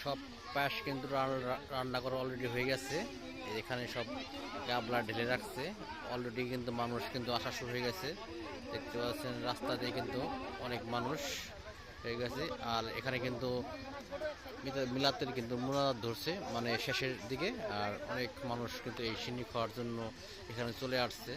সব পাশ কিন্তু রান্না করা অলরেডি হয়ে গেছে। এখানে সব গাবলা ঢেলে রাখছে অলরেডি, কিন্তু মানুষ কিন্তু আসা শুরু হয়ে গেছে। দেখতে পাচ্ছেন রাস্তা দিয়ে কিন্তু অনেক মানুষ হয়ে গেছে। আর এখানে কিন্তু মিলাতের কিন্তু মুনাজাত ধরছে, মানে শেষের দিকে। আর অনেক মানুষ কিন্তু এই সিন্নি খাওয়ার জন্য এখানে চলে আসছে।